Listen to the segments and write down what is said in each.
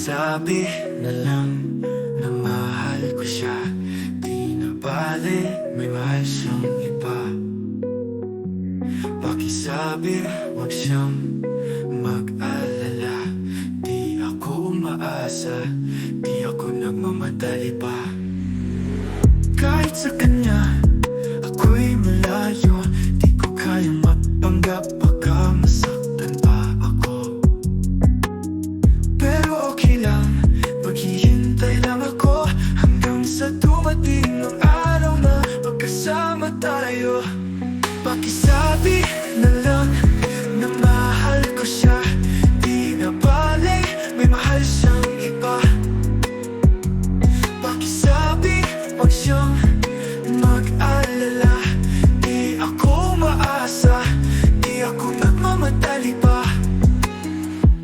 Pakisabi na lang na mahal ko siya. Di na bale, may mahal siyang iba. Pakisabi, wag siyang mag-alala. Di ako umaasa, di ako nagmamadali pa. Kahit sa kanya, ako'y malayo. Di ko kayang mapanggap, baka masaktan pa ako. Pero okay lang, maghihintay lang ako hanggang sa dumating ang araw na magkasama tayo. Pakisabi na lang na mahal ko siya. Di na bale, may mahal siyang iba. Pakisabi, wag siyang mag-alala. Di ako umaasa, di ako nagmamadali pa.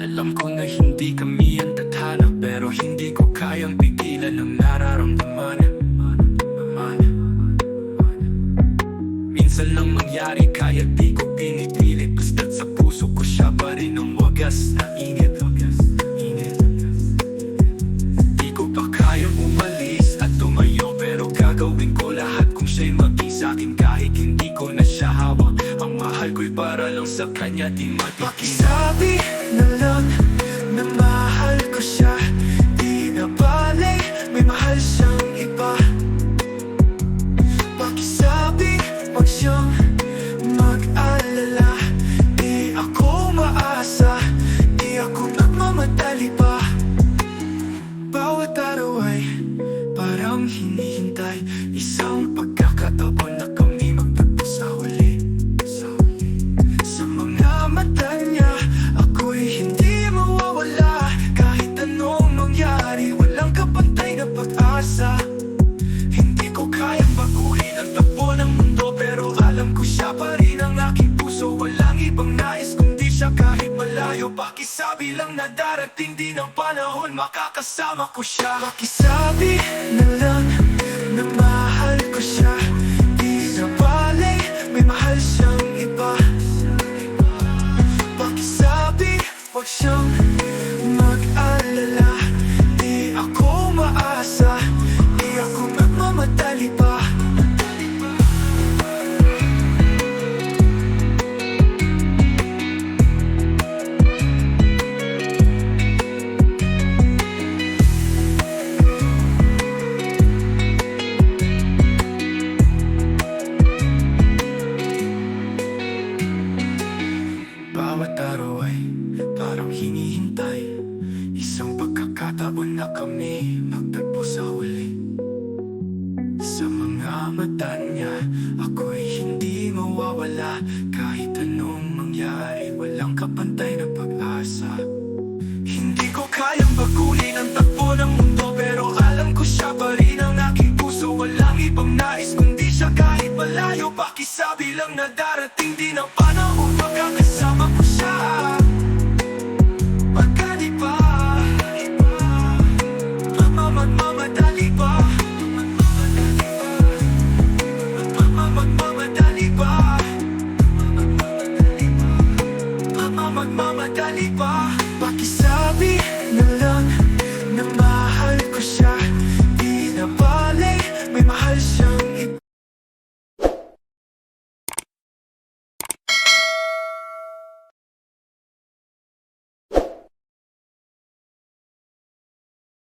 Alam ko na hindi kami ang tadhana, pero hindi ko kayang pigilan ang nararamdaman. Minsan lang mangyari kaya di ko pinipilit. Basta't sa puso ko siya pa rin ang wagas na init. Di ko pa kayang umalis at tumayo, pero gagawin ko lahat kung siya'y maging sa'kin. Kahit hindi ko na siya hawak, ang mahal ko'y para lang sa kanya, di matigil. Pakisabi na lang na mahal ko siya. Di na bale, may mahal siyang iba. Pakisabi, wag siyang mag-alala. Di ako umaasa, di ako nagmamadali pa. Bawat araw ay parang hinihintay isang pagkakataon na kami magtagpo sa huli. Sa mga mata niya, ako'y hindi mawawala. Kahit anong mangyari, walang kapantay na pag-asa. Hindi ko kayang baguhin ang takbo ng mundo, pero alam ko siya pa rin ang aking puso. Walang ibang nais kundi siya kahit malayo. Pakisabi lang na darating din ang panahon, makakasama ko siya. Pakisabi na lang na mahal ko siya. Di na bale, may mahal siyang iba. Pakisabi, wag siyang mag-alala. Di ako umaasa, di ako nagmamadali pa. Bawat araw ay parang hinihintay isang pagkakataon na kami magtagpo sa huli. Sa mga mata niya, ako'y hindi mawawala. Kahit anong mangyari, walang kapantay na pag-asa. Hindi ko kayang baguhin ang takbo ng mundo, pero alam ko siya pa rin ang aking puso. Walang ibang nais kundi siya kahit malayo. Pakisabi lang na darating din ang panahon,